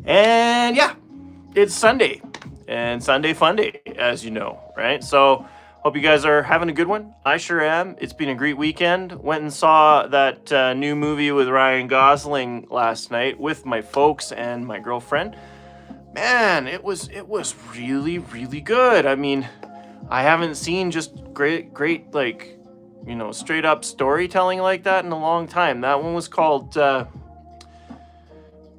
And yeah, it's Sunday, and Sunday Funday, as you know, right? So hope you guys are having a good one. I sure am. It's been a great weekend. Went and saw that new movie with Ryan Gosling last night with my folks and my girlfriend. Man, it was really, really good. I mean, I haven't seen just great like, you know, straight up storytelling like that in a long time. That one was called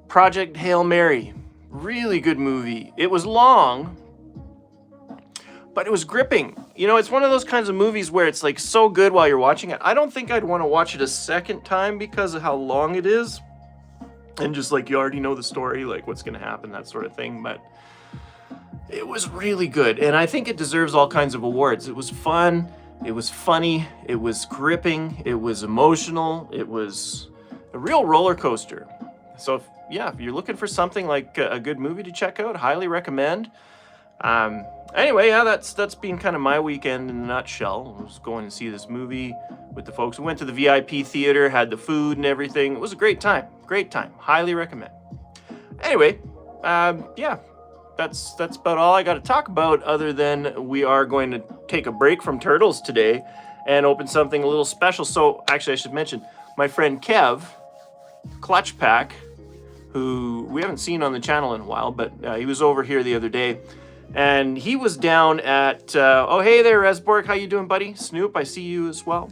Project Hail Mary. Really good movie. It was long, but it was gripping. You know, it's one of those kinds of movies where it's like so good while you're watching it. I don't think I'd want to watch it a second time because of how long it is. And just like you already know the story, like what's going to happen, that sort of thing. But it was really good. And I think it deserves all kinds of awards. It was fun. It was funny. It was gripping. It was emotional. It was a real roller coaster. So if you're looking for something like a good movie to check out, highly recommend. Anyway, yeah, that's been kind of my weekend in a nutshell. I was going to see this movie with the folks. We went to the VIP theater, had the food and everything. It was a great time. Great time. Highly recommend. Anyway, that's about all I got to talk about, other than we are going to take a break from Turtles today and open something a little special. So actually, I should mention my friend Kev, Clutch Pack, who we haven't seen on the channel in a while, but he was over here the other day, and he was down at, oh, hey there, Resborg, how you doing, buddy? Snoop, I see you as well.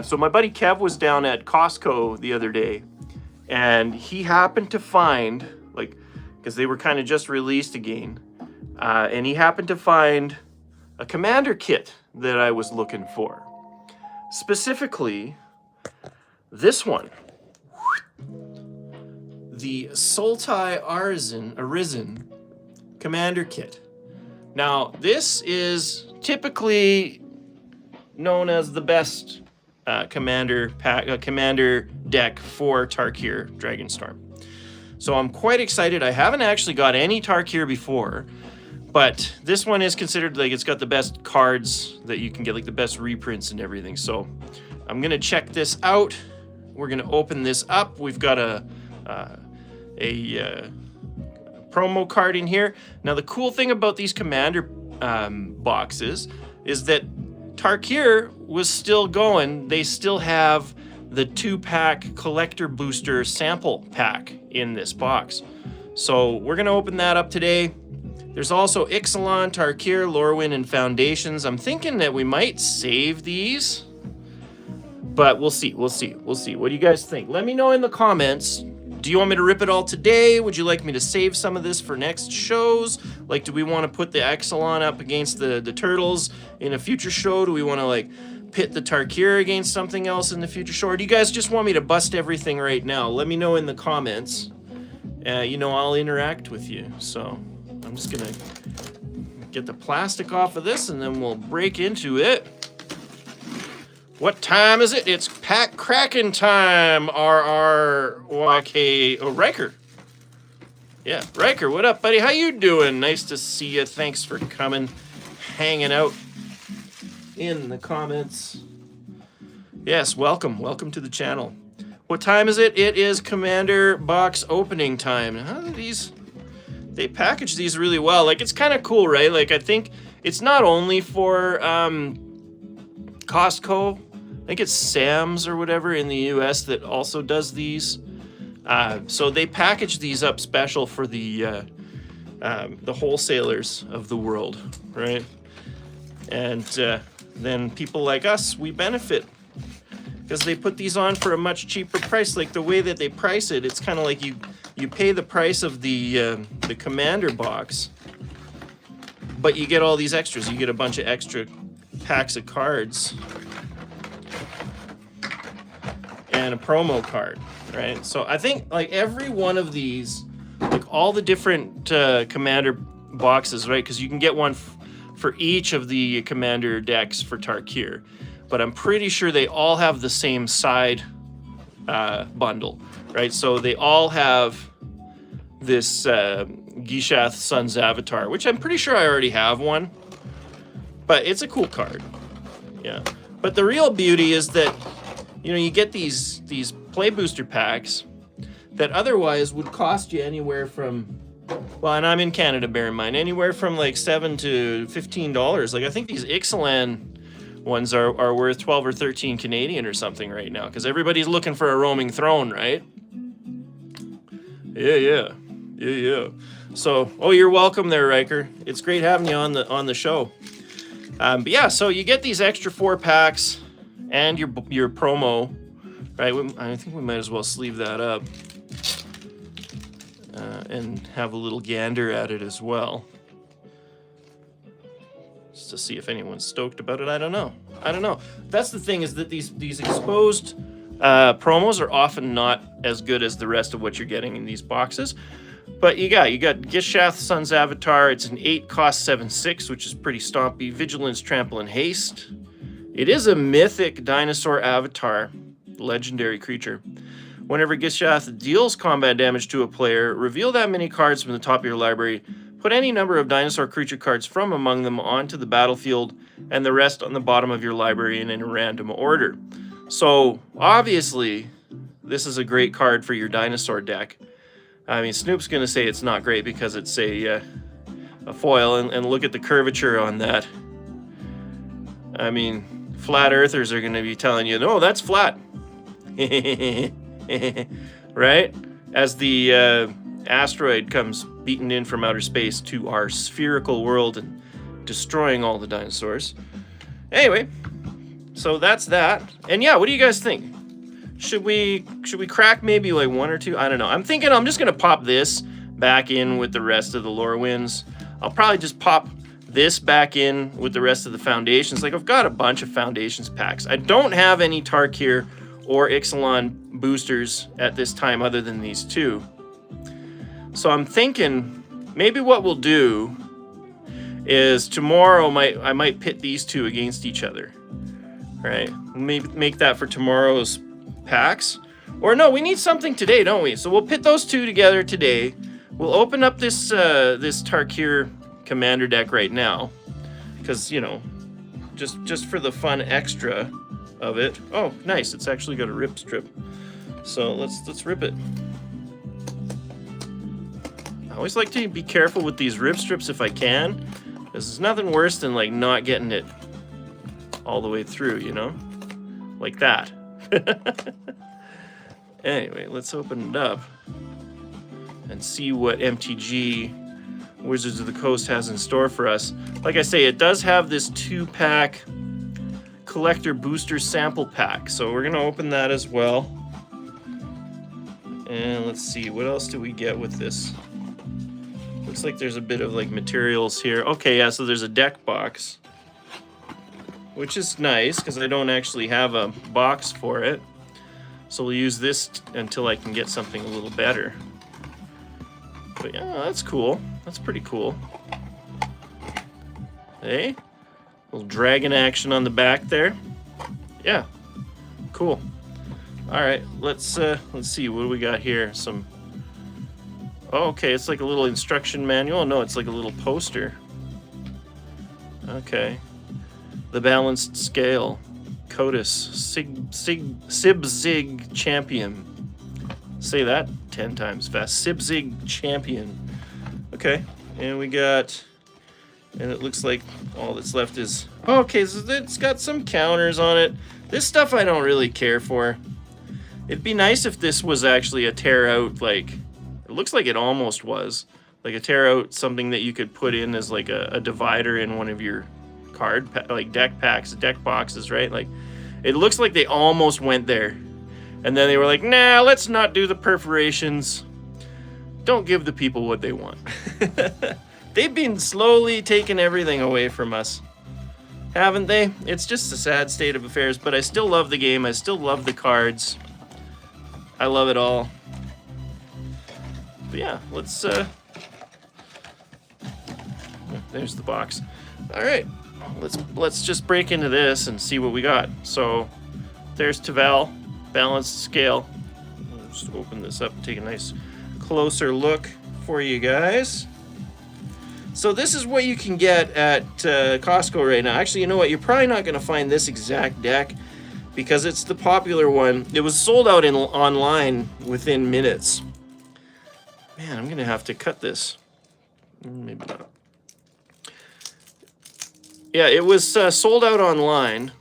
So my buddy Kev was down at Costco the other day, and he happened to find, like, because they were kind of just released again, and he happened to find a Commander kit that I was looking for. Specifically, this one. The Sultai Arisen Commander Kit. Now, this is typically known as the best commander deck for Tarkir Dragonstorm. So I'm quite excited. I haven't actually got any Tarkir before, but this one is considered like it's got the best cards that you can get, like the best reprints and everything. So I'm gonna check this out. We're gonna open this up. We've got a promo card in here. Now the cool thing about these commander boxes is that Tarkir was still going. They still have the 2-pack collector booster sample pack in this box. So we're gonna open that up today. There's also Ixalan, Tarkir, Lorwyn, and Foundations. I'm thinking that we might save these, but we'll see. What do you guys think? Let me know in the comments. Do you want me to rip it all today? Would you like me to save some of this for next shows? Like, do we want to put the Ixalan up against the Turtles in a future show? Do we want to, like, pit the Tarkir against something else in the future show? Or do you guys just want me to bust everything right now? Let me know in the comments. You know, I'll interact with you. So I'm just going to get the plastic off of this, and then we'll break into it. What time is it? It's pack cracking time. RRYK. Oh, Riker. Yeah, Riker, what up, buddy? How you doing? Nice to see you. Thanks for coming, hanging out in the comments. Yes, welcome to the channel. What time is it? It is Commander box opening time. How do they package these really well. Like, it's kind of cool, right? Like, I think it's not only for Costco. I think it's Sam's or whatever in the US that also does these. So they package these up special for the wholesalers of the world, right? And then people like us, we benefit because they put these on for a much cheaper price. Like, the way that they price it, it's kind of like you pay the price of the Commander box, but you get all these extras. You get a bunch of extra packs of cards and a promo card, right? So I think, like, every one of these, like all the different Commander boxes, right? Because you can get one for each of the Commander decks for Tarkir, but I'm pretty sure they all have the same side bundle, right? So they all have this Gishath Sun's Avatar, which I'm pretty sure I already have one, but it's a cool card, yeah. But the real beauty is that, you know, you get these play booster packs that otherwise would cost you anywhere from, well, and I'm in Canada, bear in mind, anywhere from like $7 to $15. Like I think these Ixalan ones are worth 12 or 13 Canadian or something right now, because everybody's looking for a roaming throne, right? Yeah. So, oh, you're welcome there, Riker. It's great having you on the show. But yeah, so you get these extra 4 packs and your promo, right? I think we might as well sleeve that up and have a little gander at it as well, just to see if anyone's stoked about it. I don't know. That's the thing, is that these exposed promos are often not as good as the rest of what you're getting in these boxes. But you got Gishath Sun's Avatar. It's an 8, cost 7/6, which is pretty stompy. Vigilance, Trample, and Haste. It is a mythic dinosaur avatar, legendary creature. Whenever Gishath deals combat damage to a player, reveal that many cards from the top of your library. Put any number of dinosaur creature cards from among them onto the battlefield, and the rest on the bottom of your library in a random order. So, obviously, this is a great card for your dinosaur deck. I mean, Snoop's going to say it's not great because it's a foil, and look at the curvature on that. I mean, flat earthers are going to be telling you, no, that's flat. Right? As the asteroid comes beaten in from outer space to our spherical world and destroying all the dinosaurs. Anyway, so that's that. And yeah, what do you guys think? Should we crack maybe like 1 or 2? I don't know. I'm thinking I'm just gonna pop this back in with the rest of the lore winds. I'll probably just pop this back in with the rest of the foundations. Like, I've got a bunch of foundations packs. I don't have any Tarkir or Ixalan boosters at this time other than these 2. So I'm thinking maybe what we'll do is tomorrow I might pit these 2 against each other. Right? Maybe make that for tomorrow's packs. Or no, we need something today, don't we? So we'll pit those 2 together today. We'll open up this this Tarkir commander deck right now, because, you know, just for the fun extra of it. Oh, nice, it's actually got a rip strip. So let's rip it. I always like to be careful with these rip strips if I can, because there's nothing worse than like not getting it all the way through, you know, like that. Anyway, let's open it up and see what MTG Wizards of the Coast has in store for us. Like I say, it does have this 2-pack collector booster sample pack, so we're gonna open that as well. And let's see, what else do we get with this? Looks like there's a bit of like materials here. Okay, yeah, so there's a deck box, which is nice because I don't actually have a box for it. So we'll use this until I can get something a little better. But yeah, that's cool. That's pretty cool. Hey, little dragon action on the back there. Yeah, cool. All right, let's see, what do we got here? Some. Oh, okay, it's like a little instruction manual. No, it's like a little poster. Okay. The Balanced Scale. Codus. Sibzig Champion. Say that 10 times fast. Sibzig Champion. Okay, and we got, and it looks like all that's left is, okay, so it's got some counters on it. This stuff I don't really care for. It'd be nice if this was actually a tear out, like, it looks like it almost was. Like a tear out, something that you could put in as like a divider in one of your like deck packs, deck boxes, right? Like, it looks like they almost went there. And then they were like, nah, let's not do the perforations. Don't give the people what they want. They've been slowly taking everything away from us, haven't they? It's just a sad state of affairs, but I still love the game. I still love the cards. I love it all. But yeah, let's, there's the box. All right, let's just break into this and see what we got. So there's Taval, Balanced Scale. I'll just open this up and take a nice closer look for you guys. So this is what you can get at Costco right now. Actually, you know what? You're probably not going to find this exact deck because it's the popular one. It was sold out online within minutes. Man, I'm gonna have to cut this. Maybe not. Yeah, it was sold out online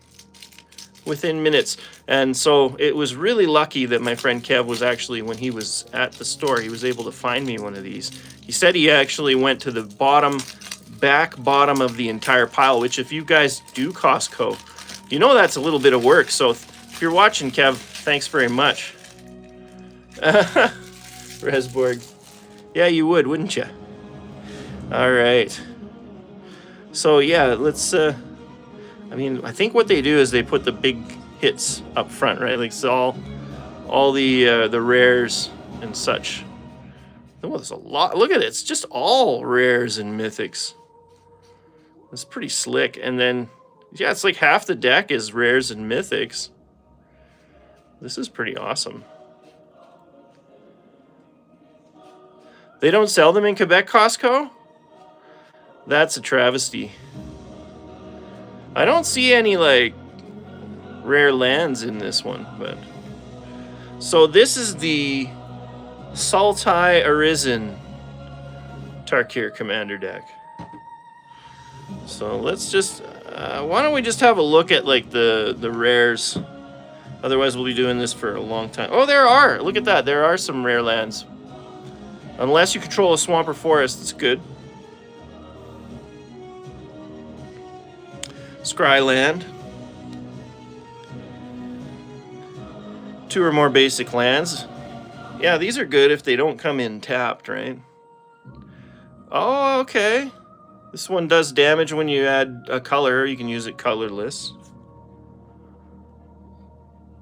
within minutes. And so it was really lucky that my friend Kev was actually, when he was at the store, he was able to find me one of these. He said he actually went to the back bottom of the entire pile, which if you guys do Costco, you know that's a little bit of work. So if you're watching, Kev, thanks very much. Resborg. Yeah, you would, wouldn't you? All right. So yeah, let's, I mean, I think what they do is they put the big hits up front, right? Like so all the rares and such. Oh, there's a lot. Look at it. It's just all rares and mythics. It's pretty slick. And then, yeah, it's like half the deck is rares and mythics. This is pretty awesome. They don't sell them in Quebec Costco? That's a travesty. I don't see any, like, rare lands in this one, but... So this is the Sultai Arisen Tarkir Commander deck. So let's just... why don't we just have a look at, like, the rares? Otherwise we'll be doing this for a long time. Oh, there are! Look at that. There are some rare lands. Unless you control a swamp or forest, it's good. Scryland. 2 or more basic lands. Yeah, these are good if they don't come in tapped, right? Oh, okay. This one does damage when you add a color. You can use it colorless.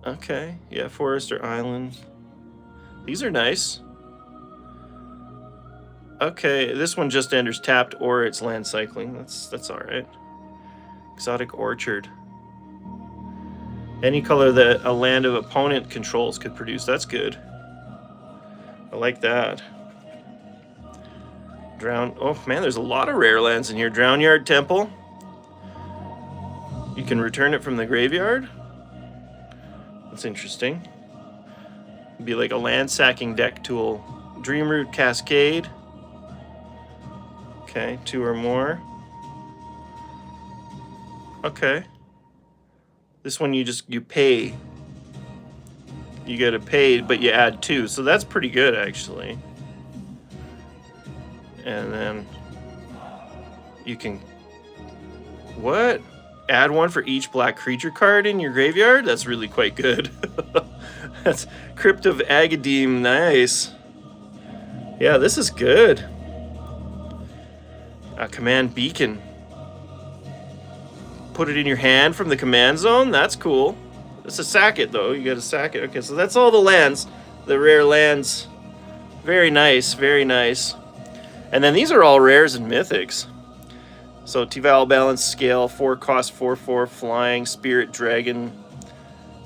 Okay, yeah, forest or island. These are nice. Okay, this one just enters tapped or it's land cycling. That's all right. Exotic Orchard. Any color that a land of opponent controls could produce. That's good. I like that. Oh man, there's a lot of rare lands in here. Drownyard Temple. You can return it from the graveyard. That's interesting. It'd be like a land sacking deck tool. Dreamroot Cascade. Okay, 2 or more. Okay. This one you pay. You get it paid, but you add 2. So that's pretty good, actually. And then you can... What? Add 1 for each black creature card in your graveyard? That's really quite good. That's Crypt of Agadim. Nice. Yeah, this is good. Command Beacon. Put it in your hand from the command zone. That's cool. It's a sack it, though. You gotta sack it. Okay, so that's all the lands. The rare lands. Very nice. Very nice. And then these are all rares and mythics. So Tival Balance Scale, 4 cost, 4/4 flying, Spirit Dragon.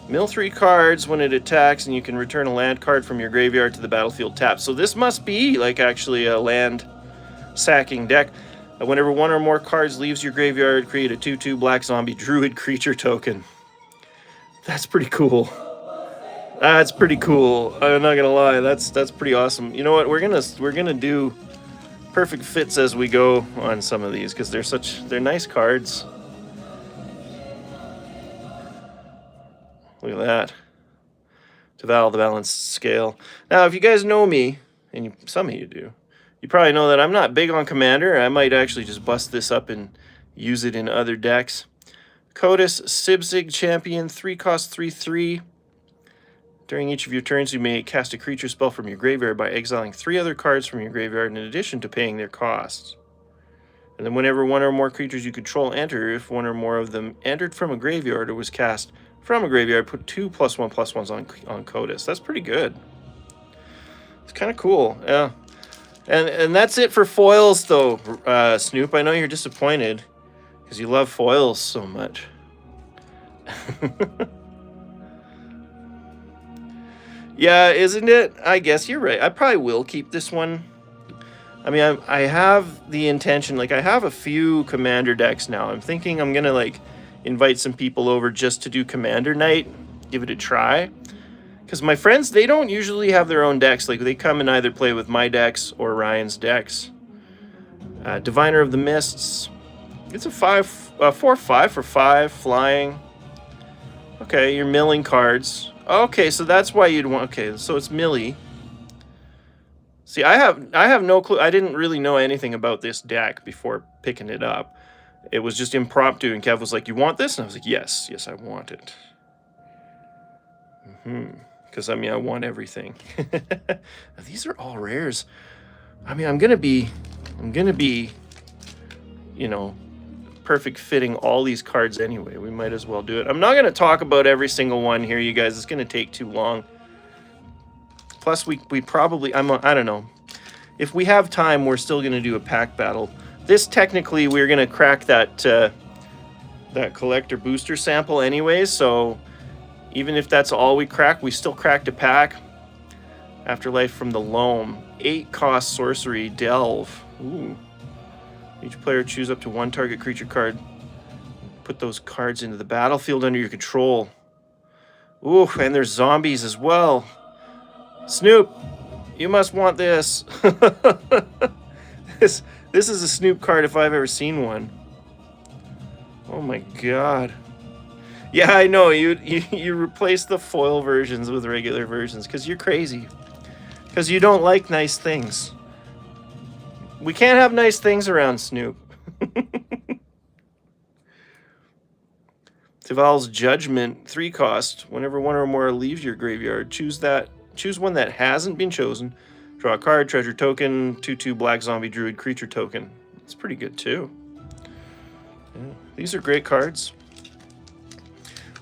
Mill 3 cards when it attacks, and you can return a land card from your graveyard to the battlefield tapped. So this must be like actually a land sacking deck. Whenever 1 or more cards leaves your graveyard, create a 2/2 black zombie druid creature token. That's pretty cool. That's pretty cool. I'm not gonna lie. That's pretty awesome. You know what? We're gonna do perfect fits as we go on some of these because they're nice cards. Look at that. Tival the Balanced Scale. Now, if you guys know me, and some of you do, you probably know that I'm not big on Commander. I might actually just bust this up and use it in other decks. Codis Sibzig Champion, 3 cost, 3/3. During each of your turns, you may cast a creature spell from your graveyard by exiling 3 other cards from your graveyard in addition to paying their costs. And then whenever 1 or more creatures you control enter, if 1 or more of them entered from a graveyard or was cast from a graveyard, put 2 +1/+1s on Codis. That's pretty good. It's kind of cool, yeah. And that's it for foils, though, Snoop. I know you're disappointed because you love foils so much. Yeah, isn't it? I guess you're right. I probably will keep this one. I mean, I have the intention, like, I have a few Commander decks now. I'm thinking I'm going to, like, invite some people over just to do Commander Night, give it a try. Because my friends, they don't usually have their own decks. Like, they come and either play with my decks or Ryan's decks. Diviner of the Mists. It's a 4/5 for 5 flying. Okay, you're milling cards. Okay, so that's why you'd want. Okay, so it's millie. See, I have no clue. I didn't really know anything about this deck before picking it up. It was just impromptu, and Kev was like, "You want this?" And I was like, "Yes, yes, I want it." Because I mean, I want everything. These are all rares. I mean, I'm gonna be, you know, perfect fitting all these cards anyway. We might as well do it. I'm not gonna talk about every single one here, you guys. It's gonna take too long. Plus, we probably, I don't know. If we have time, we're still gonna do a pack battle. This technically, we're gonna crack that that collector booster sample anyways. So even if that's all we crack, we still cracked a pack. Afterlife from the Loam. 8-cost sorcery delve. Ooh. Each player choose up to 1 target creature card. Put those cards into the battlefield under your control. Ooh, and there's zombies as well. Snoop, you must want this. This is a Snoop card if I've ever seen one. Oh my god. Yeah, I know, you replace the foil versions with regular versions because you're crazy. Because you don't like nice things. We can't have nice things around Snoop. Tival's Judgment, 3-cost. Whenever one or more leaves your graveyard, choose one that hasn't been chosen. Draw a card, treasure token, 2/2 black zombie druid creature token. It's pretty good too. Yeah, these are great cards.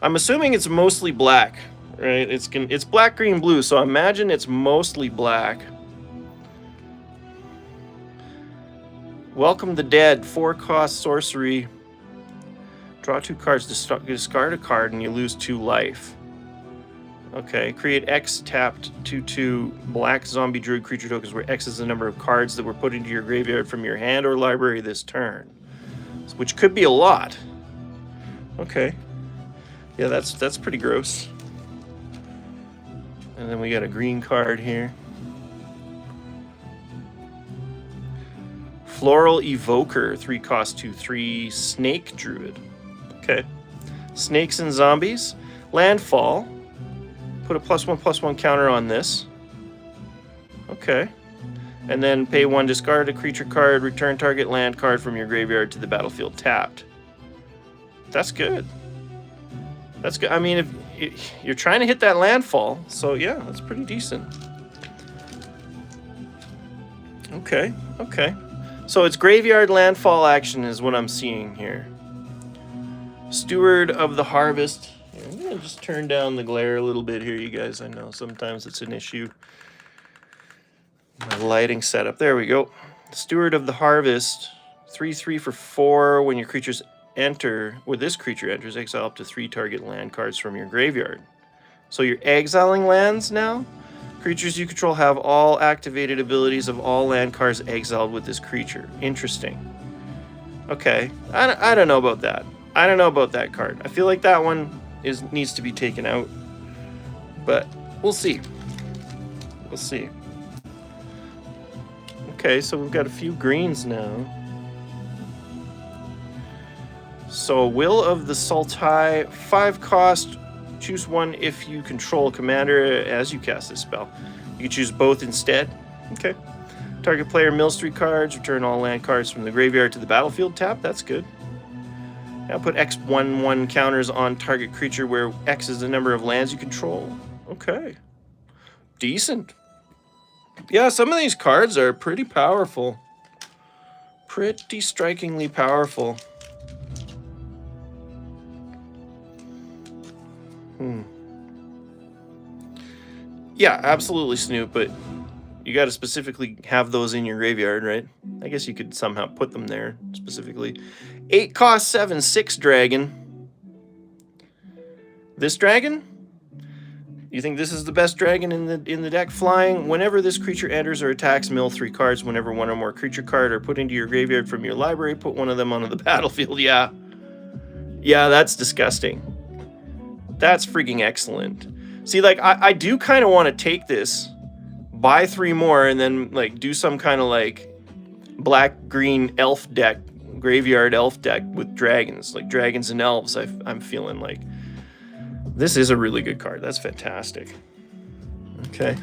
I'm assuming it's mostly black, right? It's black, green, blue, so I imagine it's mostly black. Welcome the Dead, 4-cost sorcery. Draw 2 cards, discard a card, and you lose 2 life. Okay, create X tapped 2/2 black zombie druid creature tokens, where X is the number of cards that were put into your graveyard from your hand or library this turn, which could be a lot. Okay. Yeah, that's pretty gross. And then we got a green card here. Floral Evoker, 3-cost 2/3 Snake Druid. Okay. Snakes and zombies. Landfall. Put a +1/+1 counter on this. Okay. And then pay 1, discard a creature card, return target land card from your graveyard to the battlefield tapped. That's good. That's good. I mean, if you're trying to hit that landfall, so yeah, that's pretty decent. Okay, okay. So it's graveyard landfall action is what I'm seeing here. Steward of the Harvest. I'm gonna just turn down the glare a little bit here, you guys. I know sometimes it's an issue. My lighting setup. There we go. Steward of the Harvest. 3/3 for 4. When your creatures enter, or this creature enters, exile up to 3 target land cards from your graveyard. So you're exiling lands now? Creatures you control have all activated abilities of all land cards exiled with this creature. Interesting. Okay, I don't know about that. I don't know about that card. I feel like that one needs to be taken out. But we'll see. We'll see. Okay, so we've got a few greens now. So Will of the Sultai, 5-cost, choose one if you control a commander as you cast this spell. You can choose both instead. Okay. Target player mills 3 cards, return all land cards from the graveyard to the battlefield tap. That's good. Now put X/1/1 counters on target creature where X is the number of lands you control. Okay. Decent. Yeah, some of these cards are pretty powerful. Pretty strikingly powerful. Yeah, absolutely, Snoop, but you got to specifically have those in your graveyard, right? I guess you could somehow put them there specifically. 8-cost 7/6 dragon. This dragon? You think this is the best dragon in the deck? Flying. Whenever this creature enters or attacks, mill 3 cards. Whenever one or more creature card are put into your graveyard from your library, put one of them onto the battlefield. Yeah. Yeah, that's disgusting. That's freaking excellent. See, like, I do kind of want to take this, buy 3 more, and then, like, do some kind of, like, black-green elf deck, graveyard elf deck with dragons. Like, dragons and elves, I'm feeling like. This is a really good card. That's fantastic. Okay.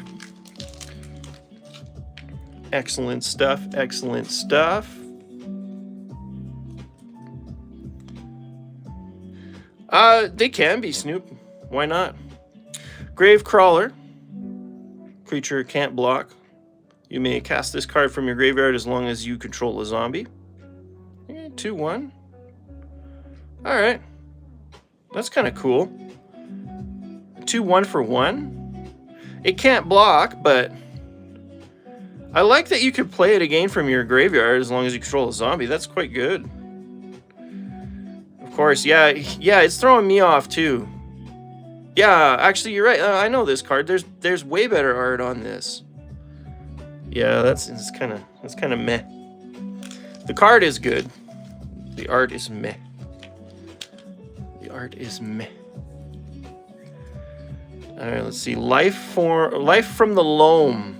Excellent stuff. Excellent stuff. They can be, Snoop. Why not? Grave Crawler. Creature can't block. You may cast this card from your graveyard as long as you control a zombie. 2/1. Alright. That's kind of cool. 2/1 for 1. It can't block, but I like that you could play it again from your graveyard as long as you control a zombie. That's quite good. Of course, yeah, it's throwing me off too. Yeah, actually, you're right. I know this card. There's way better art on this. Yeah, that's kind of meh. The card is good. The art is meh. The art is meh. All right, let's see. Life from the Loam.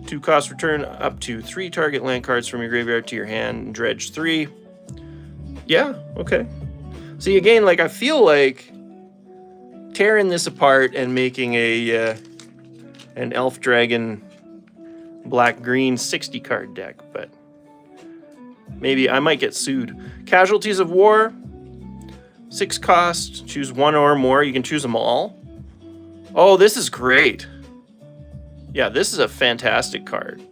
2 cost, return up to 3 target land cards from your graveyard to your hand. Dredge 3. Yeah, okay. See, again, like, I feel like tearing this apart and making a an elf dragon black green 60 card deck, but maybe I might get sued. Casualties of War. 6 cost, choose 1 or more. You can choose them all. Oh, this is great. Yeah, this is a fantastic card.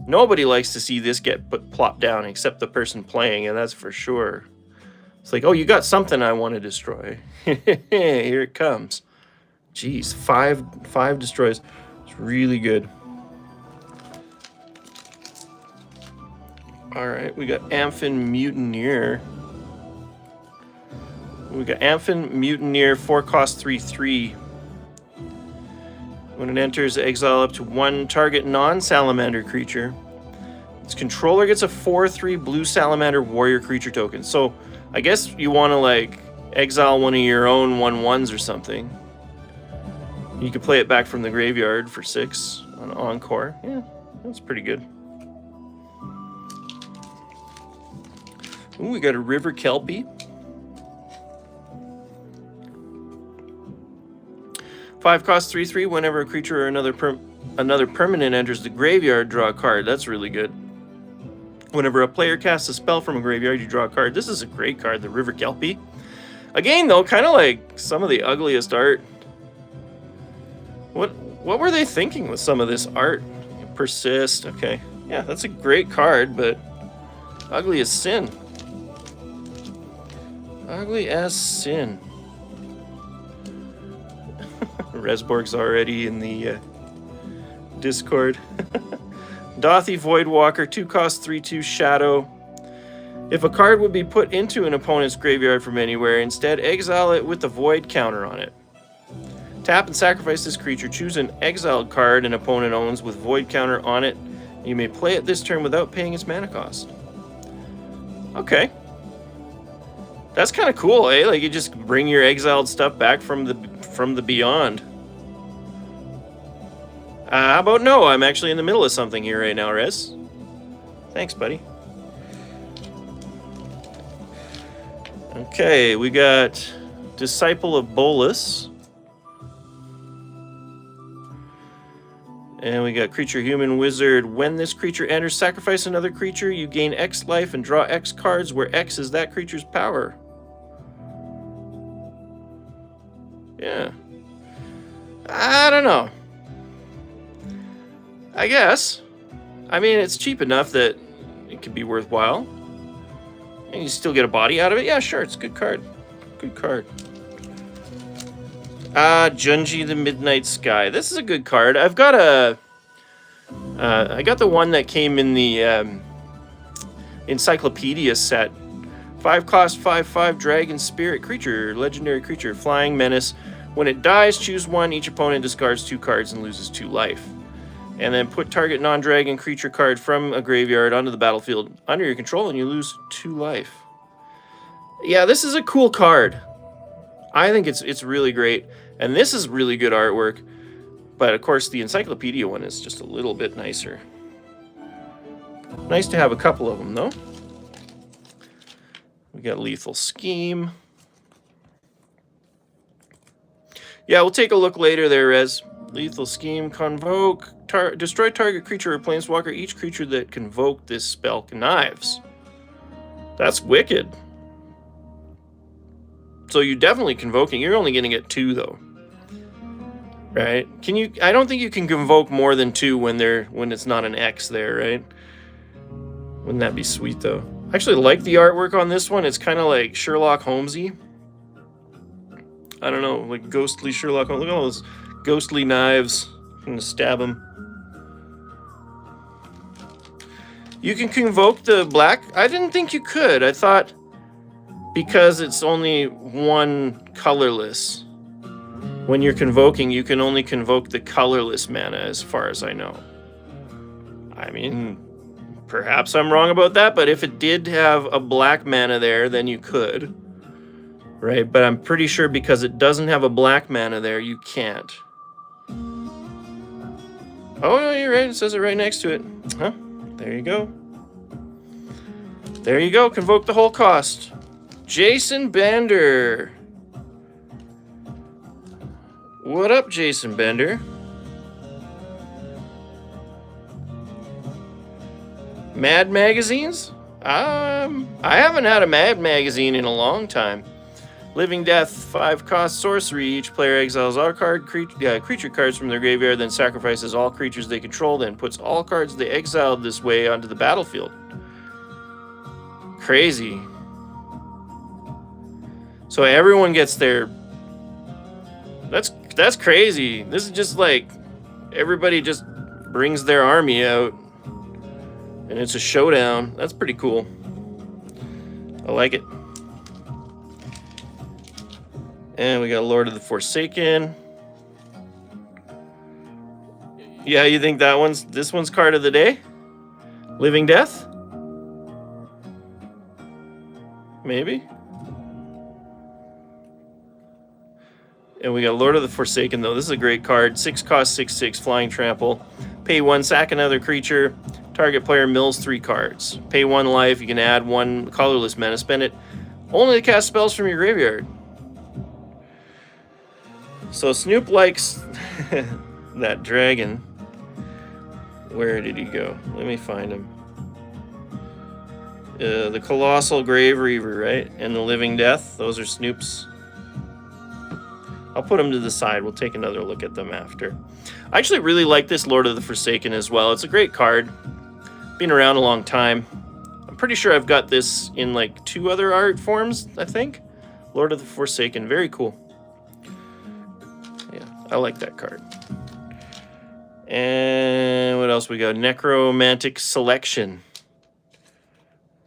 Nobody likes to see this get plopped down except the person playing, and that's for sure. It's like, oh, you got something I want to destroy. Here it comes. Jeez, 5 destroys. It's really good. All right, we got Amphin Mutineer. We got Amphin Mutineer, 4 cost, 3/3. When it enters, exile up to 1 target non-salamander creature. Its controller gets a 4/3 blue salamander warrior creature token. So I guess you want to, like, exile one of your own 1/1s or something. You can play it back from the graveyard for 6 on Encore. Yeah, that's pretty good. Ooh, we got a River Kelpie. 5 cost, 3/3. Whenever a creature or another permanent enters the graveyard, draw a card. That's really good. Whenever a player casts a spell from a graveyard, you draw a card. This is a great card, the River Kelpie. Again, though, kind of like some of the ugliest art. What were they thinking with some of this art? Persist. Okay. Yeah, that's a great card, but ugly as sin. Ugly as sin. Resborg's already in the Discord. Dothy Voidwalker, 2 cost, 3/2 Shadow. If a card would be put into an opponent's graveyard from anywhere, instead exile it with the Void counter on it. Tap and sacrifice this creature. Choose an exiled card an opponent owns with Void counter on it. You may play it this turn without paying its mana cost. Okay. That's kind of cool, eh? Like, you just bring your exiled stuff back from the beyond. How about no? I'm actually in the middle of something here right now, Rez. Thanks, buddy. Okay, we got Disciple of Bolus. And we got Creature Human Wizard. When this creature enters, sacrifice another creature. You gain X life and draw X cards, where X is that creature's power. Yeah. I don't know. I guess. I mean, it's cheap enough that it could be worthwhile. And you still get a body out of it. Yeah, sure. It's a good card. Good card. Junji the Midnight Sky. This is a good card. I've got I got the one that came in the Encyclopedia set. 5 cost, 5/5 Dragon Spirit creature. Legendary creature. Flying Menace. When it dies, choose 1. Each opponent discards 2 cards and loses 2 life. And then put target non-dragon creature card from a graveyard onto the battlefield under your control, and you lose 2 life. Yeah, this is a cool card. I think it's really great. And this is really good artwork. But of course, the Encyclopedia one is just a little bit nicer. Nice to have a couple of them, though. We got Lethal Scheme. Yeah, we'll take a look later there, Rez. Lethal Scheme, Convoke. Destroy target creature or planeswalker. Each creature that convoke this spell connives. That's wicked. So you're definitely convoking. You're only going to get 2, though. Right? Can you? I don't think you can convoke more than 2 when it's not an X there, right? Wouldn't that be sweet, though? I actually like the artwork on this one. It's kind of like Sherlock Holmesy. I don't know, like ghostly Sherlock Holmes. Look at all those ghostly knives. I'm gonna stab him. You can convoke the black. I didn't think you could. I thought because it's only 1 colorless. When you're convoking, you can only convoke the colorless mana, as far as I know. I mean, perhaps I'm wrong about that, but if it did have a black mana there, then you could. Right, but I'm pretty sure because it doesn't have a black mana there, you can't. Oh, no, you're right. It says it right next to it. Huh? There you go. There you go. Convoke the whole cost. Jason Bender. What up, Jason Bender? Mad magazines? I haven't had a Mad magazine in a long time. Living Death, 5 cost sorcery. Each player exiles all creature cards from their graveyard, then sacrifices all creatures they control, then puts all cards they exiled this way onto the battlefield. Crazy. So everyone gets their... That's crazy. This is just like everybody just brings their army out and it's a showdown. That's pretty cool. I like it. And we got Lord of the Forsaken. Yeah, you think this one's card of the day? Living Death? Maybe. And we got Lord of the Forsaken, though. This is a great card. 6 cost, 6/6, Flying Trample. Pay 1, sack another creature. Target player mills 3 cards. Pay 1 life. You can add 1 colorless mana. Spend it only to cast spells from your graveyard. So Snoop likes that dragon. Where did he go? Let me find him. The Colossal Grave Reaver, right? And the Living Death. Those are Snoop's. I'll put them to the side. We'll take another look at them after. I actually really like this Lord of the Forsaken as well. It's a great card. Been around a long time. I'm pretty sure I've got this in like 2 other art forms, I think. Lord of the Forsaken. Very cool. Yeah, I like that card. And what else we got? Necromantic Selection.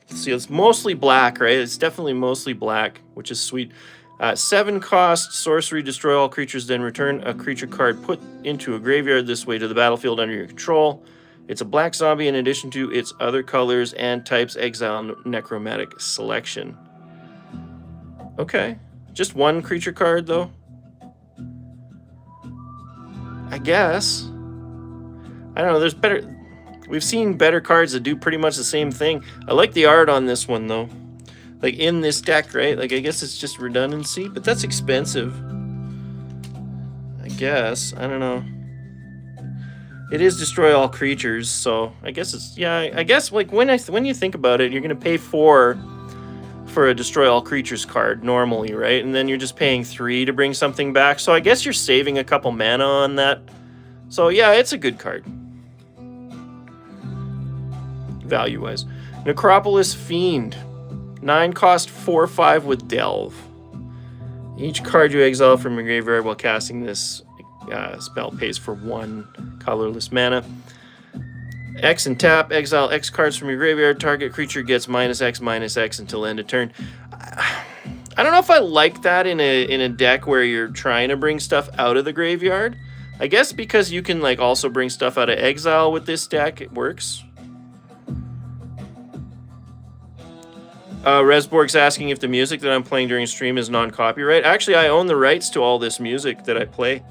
See, it's mostly black, right? It's definitely mostly black, which is sweet. 7 cost, sorcery, destroy all creatures, then return a creature card put into a graveyard this way to the battlefield under your control. It's a black zombie in addition to its other colors and types. Exile Necromantic Selection. Okay. Just 1 creature card, though? I guess. I don't know, there's better... We've seen better cards that do pretty much the same thing. I like the art on this one, though. Like, in this deck, right? Like, I guess it's just redundancy, but that's expensive. I guess. I don't know. It is destroy all creatures, so I guess it's... Yeah, I guess, like, when you think about it, you're going to pay 4 for a destroy all creatures card, normally, right? And then you're just paying 3 to bring something back. So I guess you're saving a couple mana on that. So, yeah, it's a good card. Value-wise. Necropolis Fiend. 9 cost, 4/5 with Delve. Each card you exile from your graveyard while casting this spell pays for 1 colorless mana. X and tap, exile X cards from your graveyard. Target creature gets -X until end of turn. I don't know if I like that in a deck where you're trying to bring stuff out of the graveyard. I guess because you can like also bring stuff out of exile with this deck, it works. Resborg's asking if the music that I'm playing during stream is non-copyright. Actually, I own the rights to all this music that I play.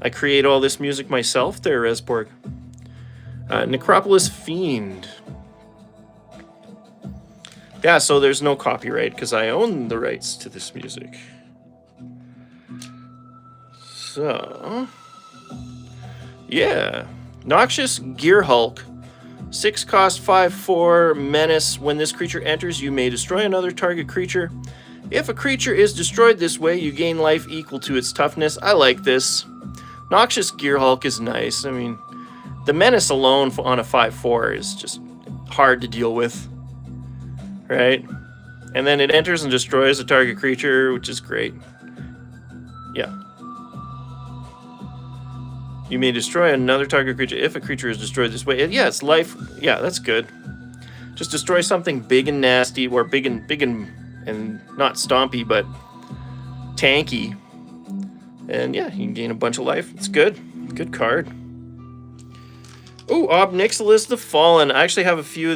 I create all this music myself there, Resborg. Necropolis Fiend. Yeah, so there's no copyright because I own the rights to this music. So, yeah. Noxious Gear Hulk. 6 cost 5/4 menace. When this creature enters, you may destroy another target creature. If a creature is destroyed this way, you gain life equal to its toughness. I like this. Noxious Gear Hulk is nice. I mean, the menace alone on a 5/4 is just hard to deal with, right? And then it enters and destroys a target creature, which is great. Yeah. You may destroy another target creature if a creature is destroyed this way. Yeah, it's life. Yeah, that's good. Just destroy something big and nasty, or big and not stompy, but tanky. And yeah, you can gain a bunch of life. It's good. Good card. Oh, Ob Nixilis the Fallen. I actually have a few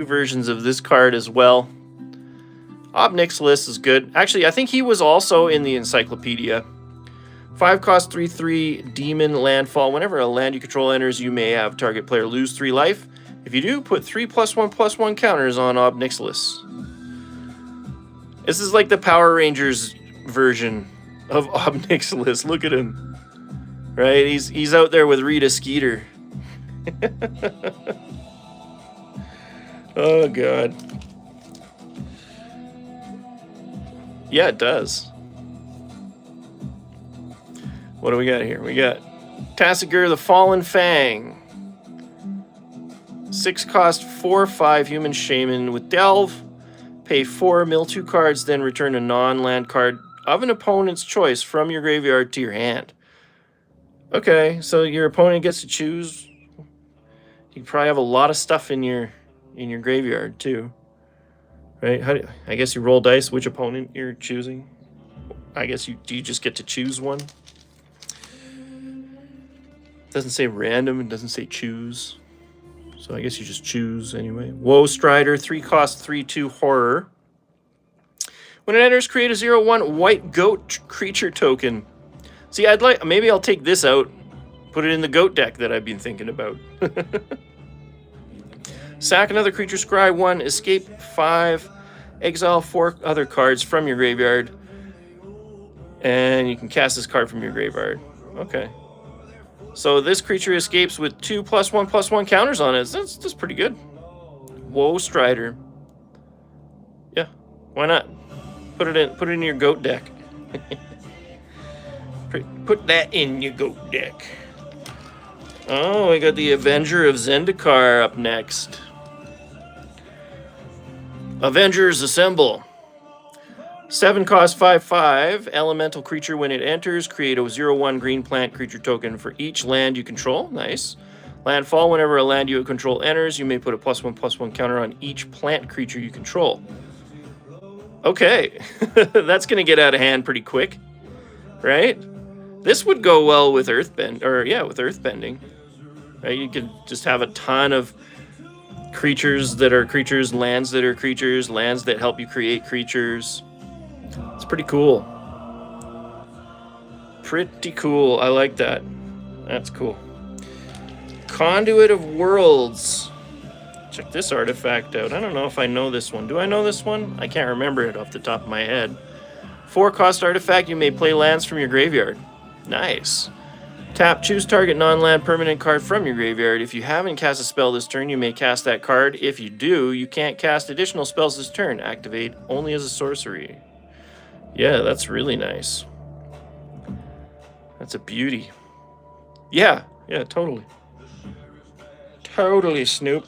versions of this card as well. Ob Nixilis is good. Actually, I think he was also in the encyclopedia. 5 cost 3/3 Demon Landfall. Whenever a land you control enters, you may have target player lose 3 life. If you do, put 3 +1/+1 counters on Ob Nixilis. This is like the Power Rangers version of Ob Nixilis. Look at him. Right? He's out there with Rita Skeeter. Oh, God. Yeah, it does. What do we got here? We got Tassigur the Fallen Fang. 6 cost 4/5 Human Shaman with Delve. Pay 4, mill 2 cards, then return a non-land card of an opponent's choice from your graveyard to your hand. Okay, so your opponent gets to choose. You probably have a lot of stuff in your graveyard too, right? I guess you roll dice which opponent you're choosing. I guess do you just get to choose one? Doesn't say random, it doesn't say choose. So I guess you just choose anyway. Woe Strider, 3 cost 3/2 horror. When it enters, create a 0/1 white goat creature token. See, maybe I'll take this out, put it in the goat deck that I've been thinking about. Sack another creature, scry 1, escape 5, exile 4 other cards from your graveyard, and you can cast this card from your graveyard. Okay. So this creature escapes with 2 +1/+1 counters on it. That's pretty good. Woe Strider. Yeah, why not? Put it in your goat deck. Put that in your goat deck. Oh, we got the Avenger of Zendikar up next. Avengers Assemble. 7 cost 5/5. Elemental creature. When it enters, create a 0/1 green plant creature token for each land you control. Nice. Landfall. Whenever a land you control enters, you may put a +1/+1 counter on each plant creature you control. Okay. That's going to get out of hand pretty quick. Right? This would go well with Earthbending. Right? You could just have a ton of creatures that are creatures, lands that are creatures, lands that help you create creatures. It's pretty cool. Pretty cool. I like that. That's cool. Conduit of Worlds. Check this artifact out. I don't know if I know this one. Do I know this one? I can't remember it off the top of my head. 4 cost artifact. You may play lands from your graveyard. Nice. Tap, choose target non-land permanent card from your graveyard. If you haven't cast a spell this turn, you may cast that card. If you do, you can't cast additional spells this turn. Activate only as a sorcery. Yeah, that's really nice. That's a beauty. Yeah, totally. Totally, Snoop.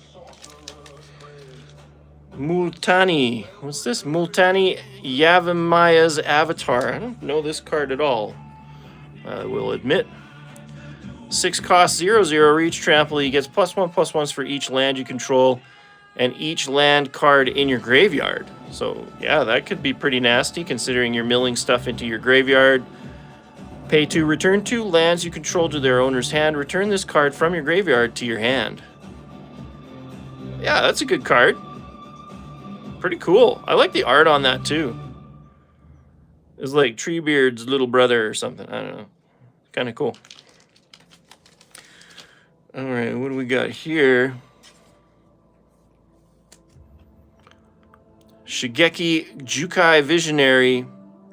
Multani. What's this? Multani Yavimaia's Avatar. I don't know this card at all, I will admit. 6 cost 0/0. Reach trample. He gets +1/+1s for each land you control and each land card in your graveyard. So, yeah, that could be pretty nasty considering you're milling stuff into your graveyard. Pay 2. Return 2 lands you control to their owner's hand. Return this card from your graveyard to your hand. Yeah, that's a good card. Pretty cool. I like the art on that too. It's like Treebeard's little brother or something. I don't know. Kind of cool. All right, what do we got here? Shigeki Jukai Visionary.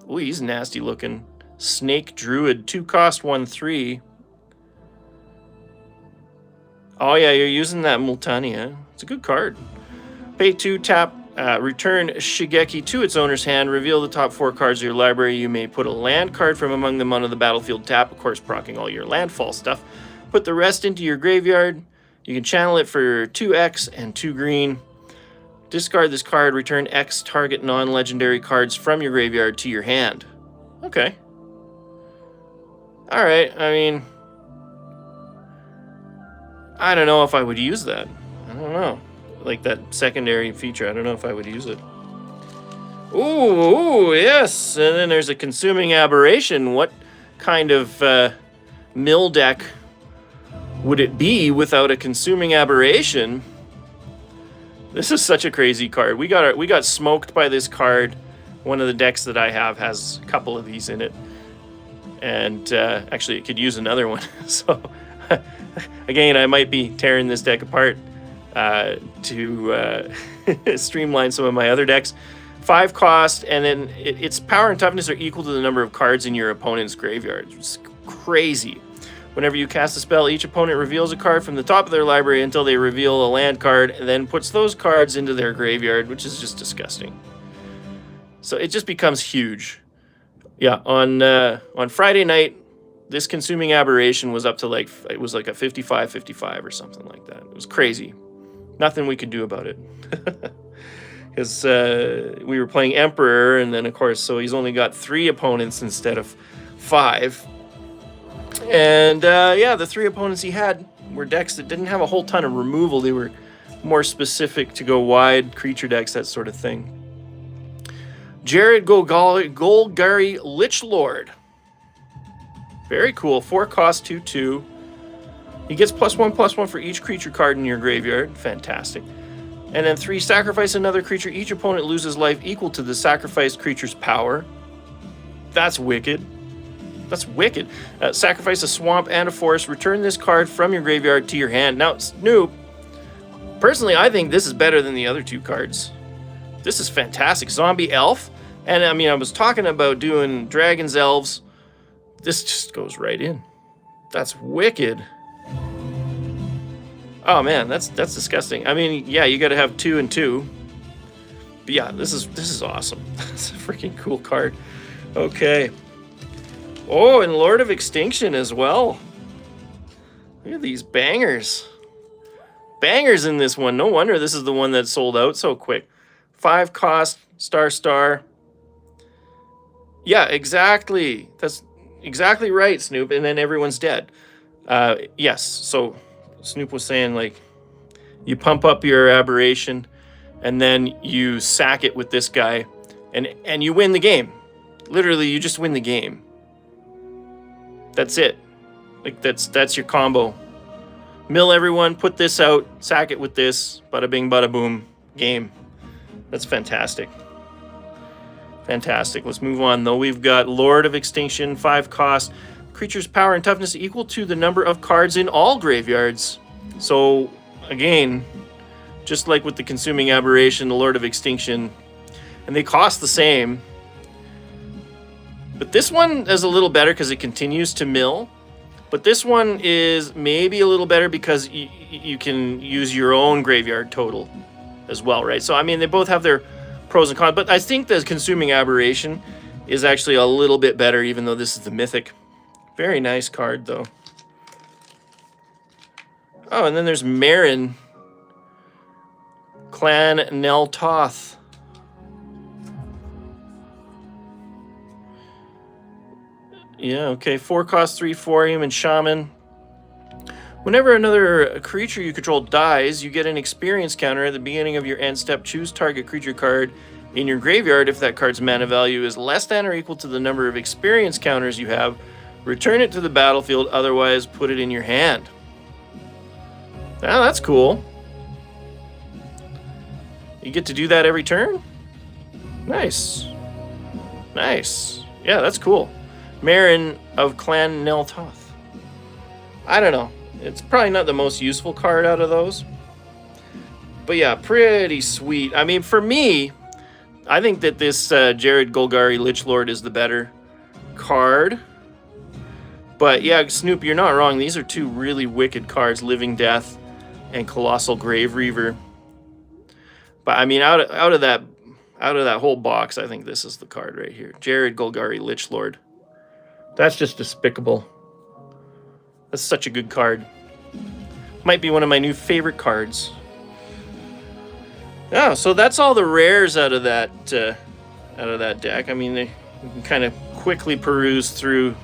Oh, he's nasty looking. Snake Druid, 2 cost, 1/3. Oh yeah, you're using that Multani. It's a good card. Pay 2, tap, return Shigeki to its owner's hand. Reveal the top 4 cards of your library. You may put a land card from among them onto the battlefield. Tap, of course, proccing all your landfall stuff. Put the rest into your graveyard. You can channel it for 2x and 2 green. Discard this card. Return X target non-legendary cards from your graveyard to your hand. Okay. All right. I mean, I don't know if I would use that. I don't know. Like that secondary feature. I don't know if I would use it. Ooh, yes. And then there's a Consuming Aberration. What kind of mill deck would it be without a Consuming Aberration? This is such a crazy card. We got smoked by this card. One of the decks that I have has a couple of these in it. And actually, it could use another one. So, again, I might be tearing this deck apart to streamline some of my other decks. 5 cost, and then its power and toughness are equal to the number of cards in your opponent's graveyard. It's crazy. Whenever you cast a spell, each opponent reveals a card from the top of their library until they reveal a land card, and then puts those cards into their graveyard, which is just disgusting. So it just becomes huge. Yeah, on Friday night, this Consuming Aberration was up to like, it was like a 55-55 or something like that. It was crazy. Nothing we could do about it. Because we were playing Emperor, and then of course, so he's only got 3 opponents instead of 5. And yeah, the 3 opponents he had were decks that didn't have a whole ton of removal. They were more specific to go wide, creature decks, that sort of thing. Jared Golgari Lich Lord. Very cool. 4 cost, 2/2. He gets +1/+1 for each creature card in your graveyard. Fantastic. And then 3, sacrifice another creature. Each opponent loses life equal to the sacrificed creature's power. That's wicked. That's wicked. Sacrifice a swamp and a forest. Return this card from your graveyard to your hand. Now, Snoop, personally, I think this is better than the other 2 cards. This is fantastic. Zombie Elf. And I mean, I was talking about doing Dragons, Elves. This just goes right in. That's wicked. Oh man, that's disgusting. I mean, yeah, you got to have 2 and 2. But yeah, this is awesome. That's a freaking cool card. Okay. Oh, and Lord of Extinction as well. Look at these bangers. Bangers in this one. No wonder this is the one that sold out so quick. 5 cost, star. Yeah, exactly. That's exactly right, Snoop. And then everyone's dead. Yes, so Snoop was saying, like, you pump up your Aberration, and then you sack it with this guy, and you win the game. Literally, you just win the game. That's it. Like, that's your combo. Mill everyone, put this out, sack it with this, bada bing, bada boom, game. That's fantastic. Fantastic. Let's move on, though. We've got Lord of Extinction, 5 cost. Creature's power and toughness equal to the number of cards in all graveyards. So, again, just like with the Consuming Aberration, the Lord of Extinction, and they cost the same. But this one is a little better because it continues to mill. But this one is maybe a little better because you can use your own graveyard total as well, right? So, I mean, they both have their pros and cons. But I think the Consuming Aberration is actually a little bit better, even though this is the Mythic. Very nice card, though. Oh, and then there's Marin. Clan Neltoth. Yeah, okay. 4 cost, 3/4, human shaman. Whenever another creature you control dies, you get an experience counter at the beginning of your end step. Choose target creature card in your graveyard. If that card's mana value is less than or equal to the number of experience counters you have, return it to the battlefield. Otherwise, put it in your hand. Oh, that's cool. You get to do that every turn? Nice. Nice. Yeah, that's cool. Marin of Clan Neltoth. I don't know. It's probably not the most useful card out of those. But yeah, pretty sweet. I mean, for me, I think that this Jared Golgari Lichlord is the better card. But yeah, Snoop, you're not wrong. These are two really wicked cards, Living Death and Colossal Grave Reaver. But I mean, out of that whole box, I think this is the card right here. Jared Golgari Lichlord. That's just despicable. That's such a good card. Might be one of my new favorite cards. Yeah, so that's all the rares out of that deck. I mean, you can kind of quickly peruse through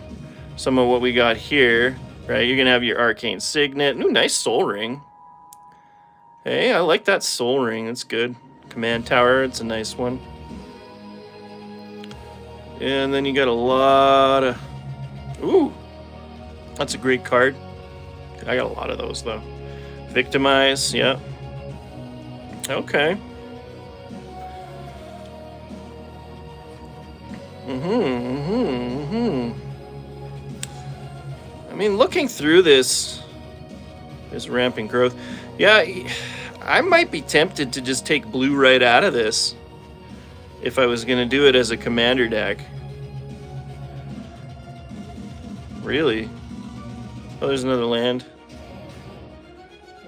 some of what we got here, right? You're gonna have your Arcane Signet. Ooh, nice Soul Ring. Hey, I like that Soul Ring. That's good. Command Tower. It's a nice one. And then you got a lot of. Ooh, that's a great card. I got a lot of those though. Victimize. Yeah. Okay. I mean, looking through this ramping growth, yeah, I might be tempted to just take blue right out of this if I was going to do it as a commander deck. Really? Oh, there's another land.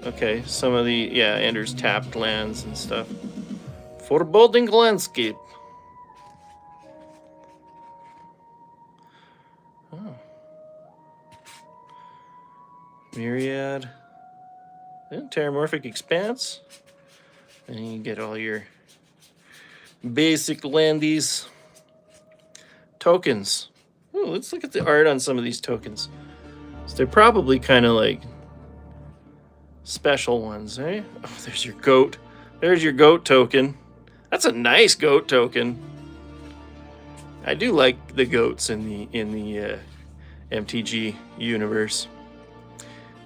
Okay, some of the, yeah, Ender's tapped lands and stuff. Foreboding Landscape. Oh. Myriad. Terramorphic Expanse. And you get all your basic landies. Tokens. Oh, let's look at the art on some of these tokens. So they're probably kind of like special ones, eh? Oh, there's your goat. There's your goat token. That's a nice goat token. I do like the goats in the MTG universe.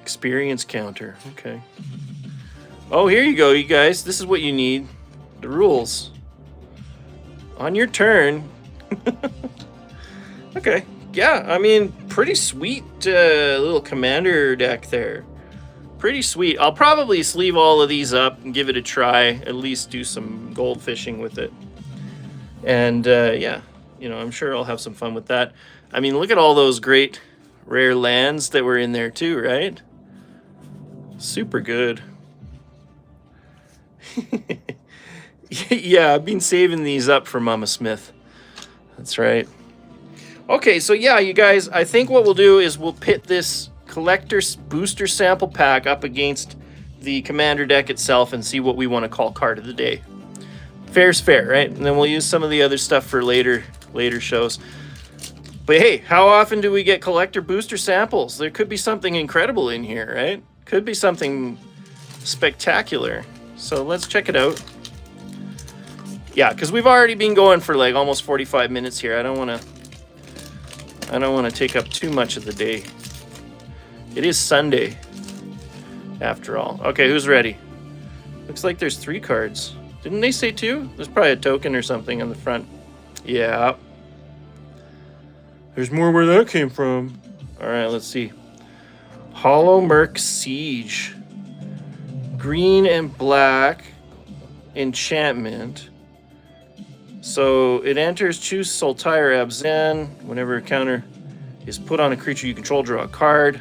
Experience counter. Okay. Oh, here you go, you guys. This is what you need. The rules. On your turn. Okay. Yeah, I mean, pretty sweet little commander deck there. Pretty sweet. I'll probably sleeve all of these up and give it a try. At least do some gold fishing with it. And yeah, you know, I'm sure I'll have some fun with that. I mean, look at all those great rare lands that were in there too, right? Super good. Yeah, I've been saving these up for Mama Smith. That's right. Okay, so yeah, you guys, I think what we'll do is we'll pit this collector's booster sample pack up against the commander deck itself and see what we want to call card of the day. Fair's fair, right? And then we'll use some of the other stuff for later shows. But hey, how often do we get collector booster samples? There could be something incredible in here, right? Could be something spectacular. So let's check it out. Yeah, because we've already been going for like almost 45 minutes here. I don't want to take up too much of the day. It is Sunday, after all. Okay, who's ready? Looks like there's 3 cards. Didn't they say 2? There's probably a token or something on the front. Yeah. There's more where that came from. All right, let's see. Hollowmurk Siege. Green and black enchantment. So it enters, choose Sultai Arisen. Whenever a counter is put on a creature you control, draw a card.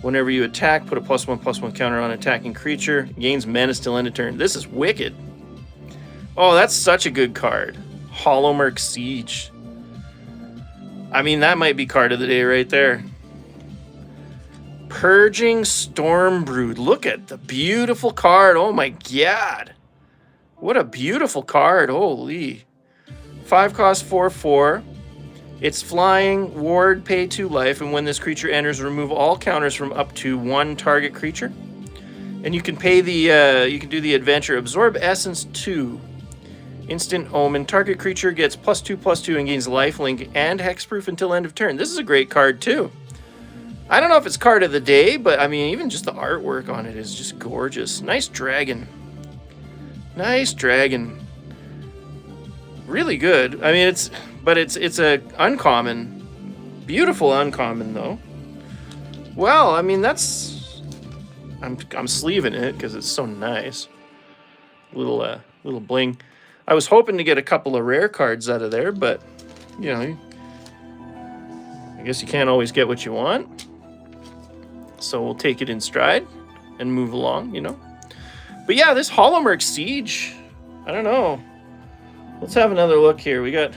Whenever you attack, put a +1/+1 counter on attacking creature. Gains mana till end of turn. This is wicked. Oh, that's such a good card. Hollowmurk Siege. I mean, that might be card of the day right there. Purging Stormbrood. Look at the beautiful card. Oh my god. What a beautiful card. Holy. 5 cost 4/4. It's flying, ward, pay 2 life, and when this creature enters, remove all counters from up to 1 target creature. And you can pay the you can do the adventure Absorb Essence 2. Instant Omen. Target creature gets +2/+2 and gains lifelink and hexproof until end of turn. This is a great card too. I don't know if it's card of the day, but I mean, even just the artwork on it is just gorgeous. Nice dragon. Nice dragon. Really good. I mean, it's a uncommon. Beautiful uncommon, though. Well, I mean, that's... I'm sleeving it because it's so nice. Little bling. I was hoping to get a couple of rare cards out of there, but, you know, I guess you can't always get what you want. So we'll take it in stride and move along, you know. But yeah, this Hollowmurk Siege, I don't know. Let's have another look here. We got...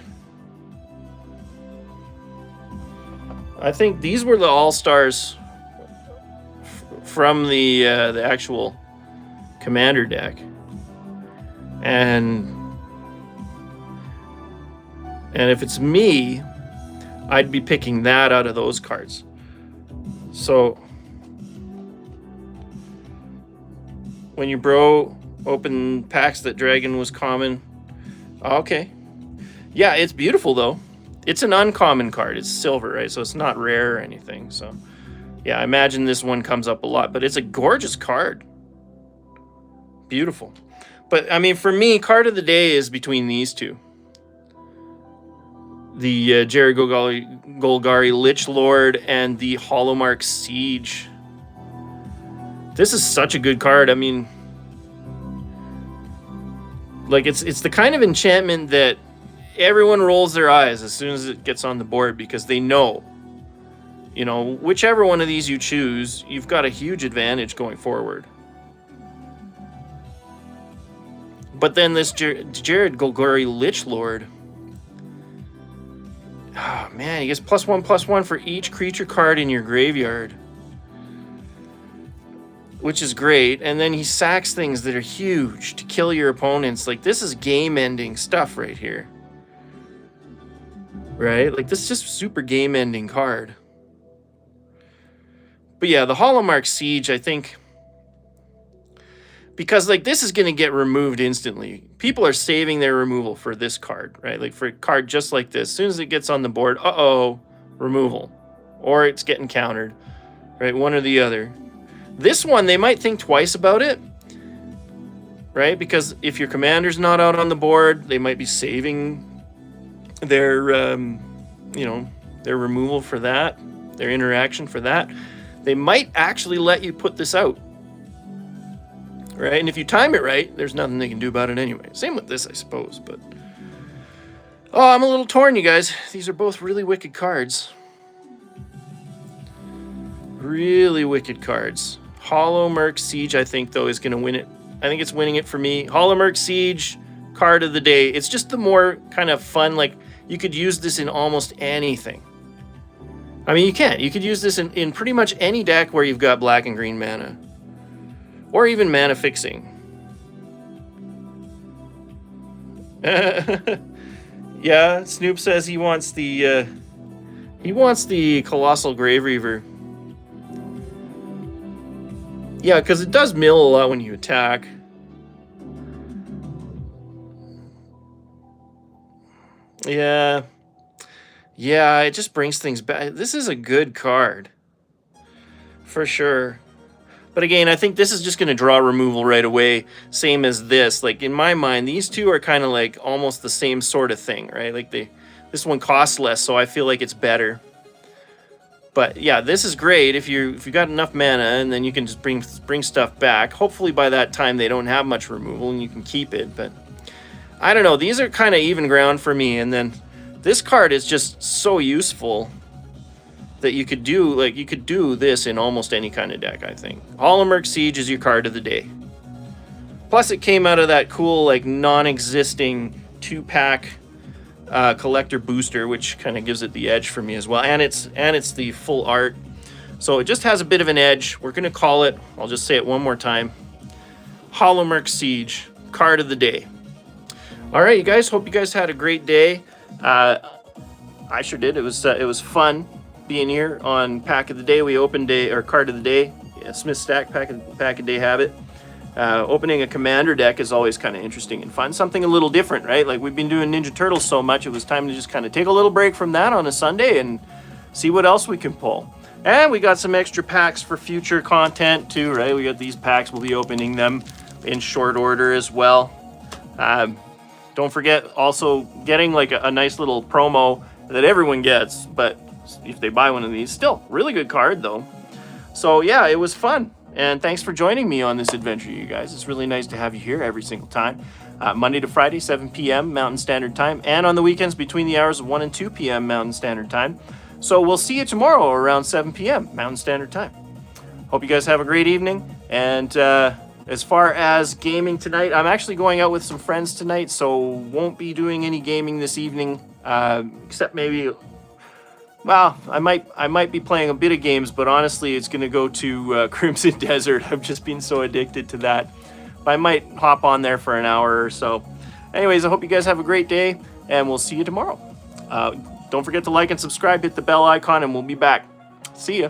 I think these were the all-stars from the actual commander deck. And if it's me, I'd be picking that out of those cards. So when your bro opened packs that dragon was common, okay. Yeah, it's beautiful though. It's an uncommon card. It's silver, right? So it's not rare or anything. So yeah, I imagine this one comes up a lot, but it's a gorgeous card. Beautiful. But I mean, for me, card of the day is between these two. The Jerry Golgari Lich Lord and the Hollowmurk Siege. This is such a good card. I mean, like it's the kind of enchantment that everyone rolls their eyes as soon as it gets on the board because they know, you know, whichever one of these you choose, you've got a huge advantage going forward. But then this Jared Golgari Lich Lord, oh man, he gets +1/+1 for each creature card in your graveyard, which is great. And then he sacks things that are huge to kill your opponents. Like, this is game-ending stuff right here. Right? Like, this is just super game-ending card. But yeah, the Hollowmurk Siege, I think... Because, like, this is going to get removed instantly. People are saving their removal for this card, right? Like, for a card just like this. As soon as it gets on the board, uh-oh, removal. Or it's getting countered, right? One or the other. This one, they might think twice about it, right? Because if your commander's not out on the board, they might be saving their, you know, their removal for that, their interaction for that. They might actually let you put this out. Right, and if you time it right, there's nothing they can do about it anyway. Same with this, I suppose, but... Oh, I'm a little torn, you guys. These are both really wicked cards. Really wicked cards. Hollowmurk Siege, I think, though, is going to win it. I think it's winning it for me. Hollowmurk Siege, card of the day. It's just the more kind of fun, like, you could use this in almost anything. I mean, you can. You could use this in pretty much any deck where you've got black and green mana. Or even mana fixing. Yeah, Snoop says he wants the Colossal Grave Reaver. Yeah, because it does mill a lot when you attack. Yeah. Yeah, it just brings things back. This is a good card. For sure. But again, I think this is just going to draw removal right away, same as this. Like, in my mind, these two are kind of like almost the same sort of thing, right? Like, this one costs less, so I feel like it's better. But yeah, this is great if you got enough mana, and then you can just bring stuff back. Hopefully by that time they don't have much removal and you can keep it. But I don't know, these are kind of even ground for me. And then this card is just so useful that you could do this in almost any kind of deck, I think. Hollowmurk Siege is your card of the day. Plus, it came out of that cool, like, non-existing 2-pack collector booster, which kind of gives it the edge for me as well. And it's the full art. So it just has a bit of an edge. We're going to call it, I'll just say it one more time, Hollowmurk Siege, card of the day. All right, you guys, hope you guys had a great day. I sure did. It was fun being here on Pack of the Day. We opened card of the day, Smith Stack Pack of Day habit. Opening a commander deck is always kind of interesting and fun. Something a little different, right? Like, we've been doing Ninja Turtles so much, it was time to just kind of take a little break from that on a Sunday and see what else we can pull. And we got some extra packs for future content too, right? We got these packs. We'll be opening them in short order as well. Don't forget also getting like a nice little promo that everyone gets, but if they buy one of these, still really good card though. So yeah, it was fun. And thanks for joining me on this adventure, you guys. It's really nice to have you here every single time. Monday to Friday, 7 p.m. Mountain Standard Time, and on the weekends between the hours of 1 and 2 p.m. Mountain Standard Time. So we'll see you tomorrow around 7 p.m. Mountain Standard Time. Hope you guys have a great evening. And as far as gaming tonight, I'm actually going out with some friends tonight, so won't be doing any gaming this evening, except maybe... Well, I might be playing a bit of games, but honestly, it's going to go to Crimson Desert. I've just been so addicted to that. But I might hop on there for an hour or so. Anyways, I hope you guys have a great day, and we'll see you tomorrow. Don't forget to like and subscribe, hit the bell icon, and we'll be back. See ya.